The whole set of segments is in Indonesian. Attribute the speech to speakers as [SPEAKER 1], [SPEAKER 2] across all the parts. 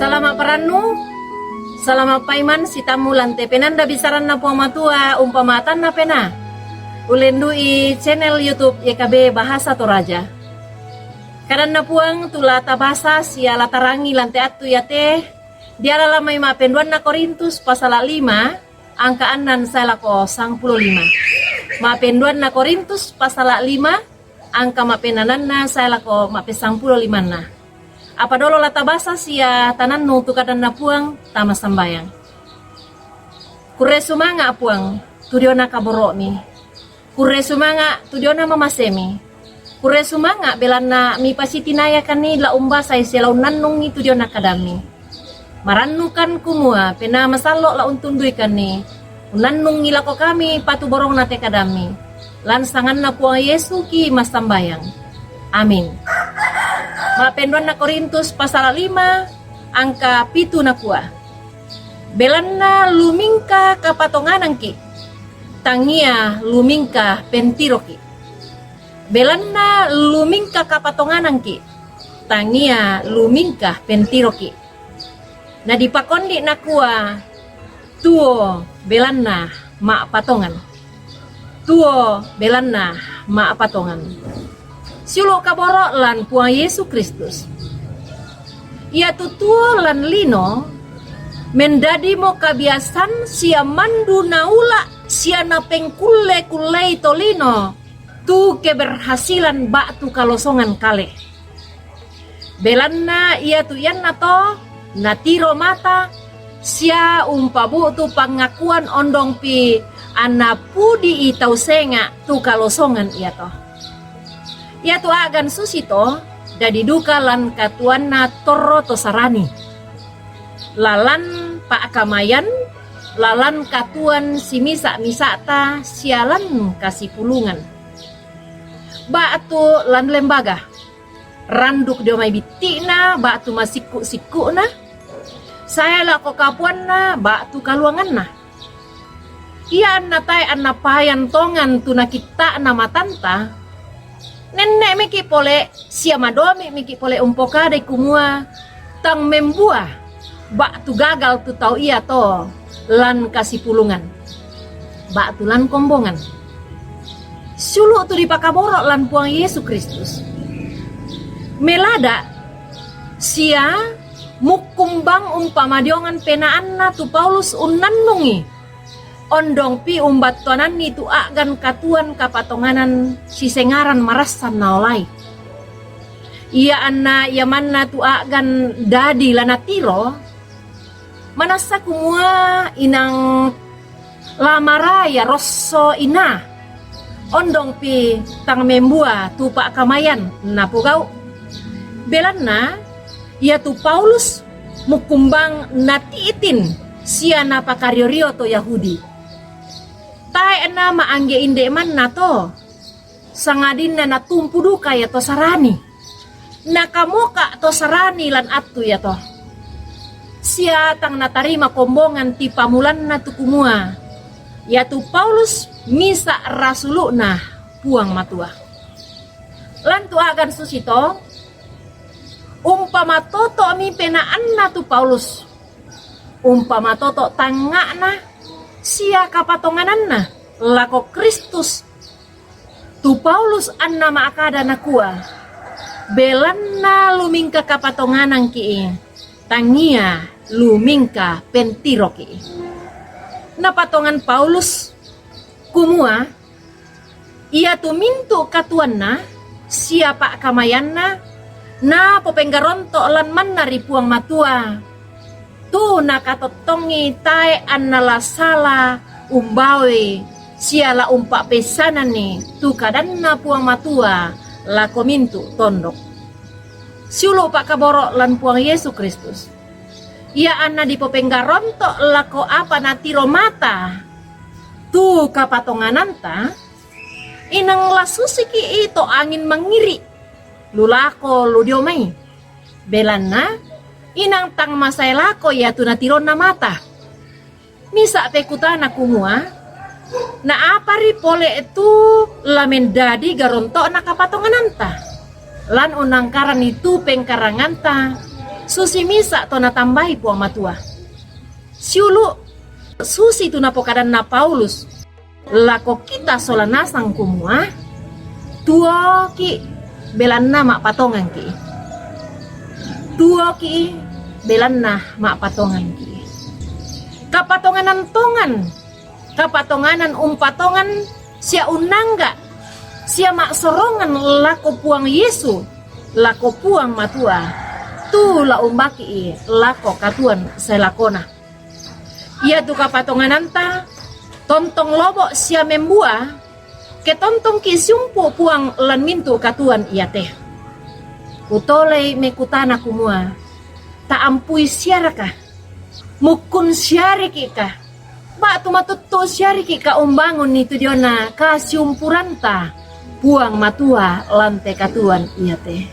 [SPEAKER 1] Salama paranu, salama paiman sitamu lante penanda bisaran na puamatua umpamatan na pena. Ulendui channel YouTube YKB Bahasa Toraja. Karena puang tulata bahasa sia latarangi lante atu yate diara lamai ma penduan na Korintus pasal 5 angka anan salako 55. Ma penduan na Korintus pasal 5 angka ma penanan na salako ma pe 55 na. Apa dolo lata basa sia tanan nu tukadan na puang tama sambayang. Kure sumanga puang tudiona kaboro mi. Kure sumanga tudiona mamasemi. Kure sumanga belana mi pasitinaya kani la umba sai selau nannung itu diona kadami. Marannukan kumua pena masalo la untundui kani. Unannung ngilako kami patu borong nate kadami. Lansangan na puang Yesu ki masambayang. Amin. Mapenduan na Korintus pasal 5 angka 7 na kuah. Belanna lumingka kapatonganan ki. Tangia lumingka pentiroki. Belanna lumingka kapatonganan ki. Tangia lumingka pentiroki. Na dipakondi na kuah. Tuo belanna ma patongan. Tuo belanna ma patongan. Siulo kaboro lan puang Yesus Kristus. Ia tutua lan lino mendadi mo kabiasan sia mandu naula sia na pengkule kulei tolino tu keberhasilan batu kalosongan kale. Belanna ia tu yan na to natiro mata sia umpabu tu pangakuan ondong pi anapudi itau senga tu kalosongan ia to. Ia tu agan susito dadi duka lan katuan na torro tosarani. Lalan pak kamayan, lalan katuan si misata sialan kasih pulungan. Batu lan lembaga, randuk diomai bitina, batu masiku na. Saya lako kapuan na, batu kaluangan na. Ia natai anapayan tongan tunakita na matanta. Nenek miki pole siama domi miki pole umpoka de kumua tang membuah bak tu gagal tu tau ia to lan kasih pulungan bak tu lan kombongan sulu tu dipakaborok lan puang Yesus Kristus melada sia mukumbang umpama diongan penaan na tu Paulus unannungi ondong pi umbat tuanan ni tu agan katuan kapatonganan si sengaran marasan naolai. Ia anna ia manna tu agan dadi lanatiro manasa kumua inang lamaraya rosso ina ondong pi tang membua tu pak kamayan napugau belanna ia tu Paulus mukumbang natiitin sia napakaryorio to Yahudi. Tai ena maangge inde man na to sangadin na natumpu duka ya to sarani nakamuka to sarani lan atu ya to sia tang natarima kombongan ti pamulan na tukumua ya tu Paulus misa rasulu na puang matua lan tu agan susito umpama toto mi penaan na tu Paulus umpama toto tangga na sia kapatonganan na lako Kristus tu Paulus anna maakada nakua belanna lumingka kapatonganan ki tangia lumingka pentiroki na patongan Paulus kumua ia tu mintu katuan na siapa kamayan na popenggaronto lan manna ripuang matua tu nakatotongi tae annala sala umbawe siala umpak pesanan ni tu kadanna puang matua la komintu tondok siulo pak kaboro lan puang Yesus Kristus ia anna di popenggaronto lako apa natiro mata tu kapatongananta inang lasusiki ito angin mangiri lulako ludiomay belanna inang tang masay lako ya tu natiron na mata. Misa pekuta na kumua na apari pole itu lamendadi garonto na kapatongananta. Lan unang karan itu pengkaranganta Susi misa to na tambahi puang matua. Siulu susi tu na pokadan na Paulus. Lako kita sola nasang kumua. Tuo ki belan na mak patongan ki. Tuo ki belan na mak patongan ki. Kapatonganan tongan. Kapatonganan umpatongan sia unangga. Sia mak sorongan lako puang Yesu. Lako puang matua. Tu la umbaki lako katuan selakona. Ia tu kapatonganan ta. Tontong lobok sia membua, ke tontong ki sumpu puang lan mintu katuan ia teh. Utole mekutana kumua, ta ampui siaraka, mukun siariki ka, ba tumatutu siariki ka umbangun itu diona ka siumpuranta, puang matua lante katuan ia teh.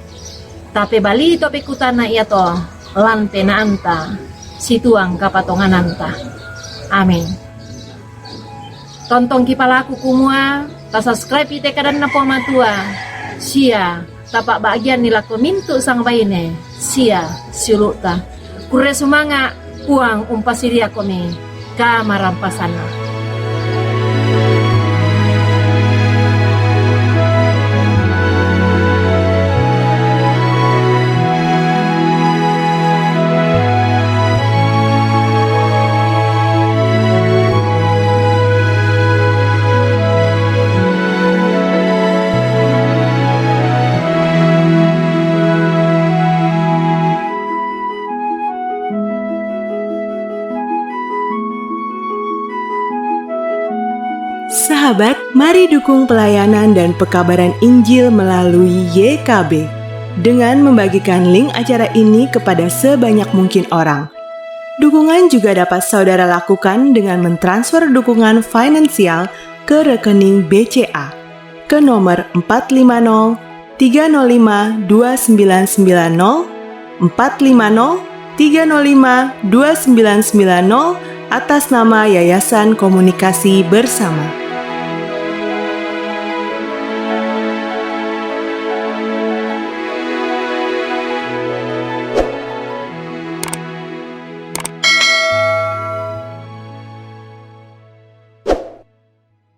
[SPEAKER 1] Tapi bali tope kutana ia to, lante naanta, situang kapatongananta. Amin. Tontong kipalaku kumua, ta subscribe ite kadan na po matua. Sia, tapak bagian nila komintu sang baine. Sia, siuluta. Kure sumanga, puang umpasiria kami, kamarampasana.
[SPEAKER 2] Sahabat, mari dukung pelayanan dan pekabaran Injil melalui YKB dengan membagikan link acara ini kepada sebanyak mungkin orang. Dukungan juga dapat saudara lakukan dengan mentransfer dukungan finansial ke rekening BCA ke nomor 450 305 2990 450 305 2990 atas nama Yayasan Komunikasi Bersama.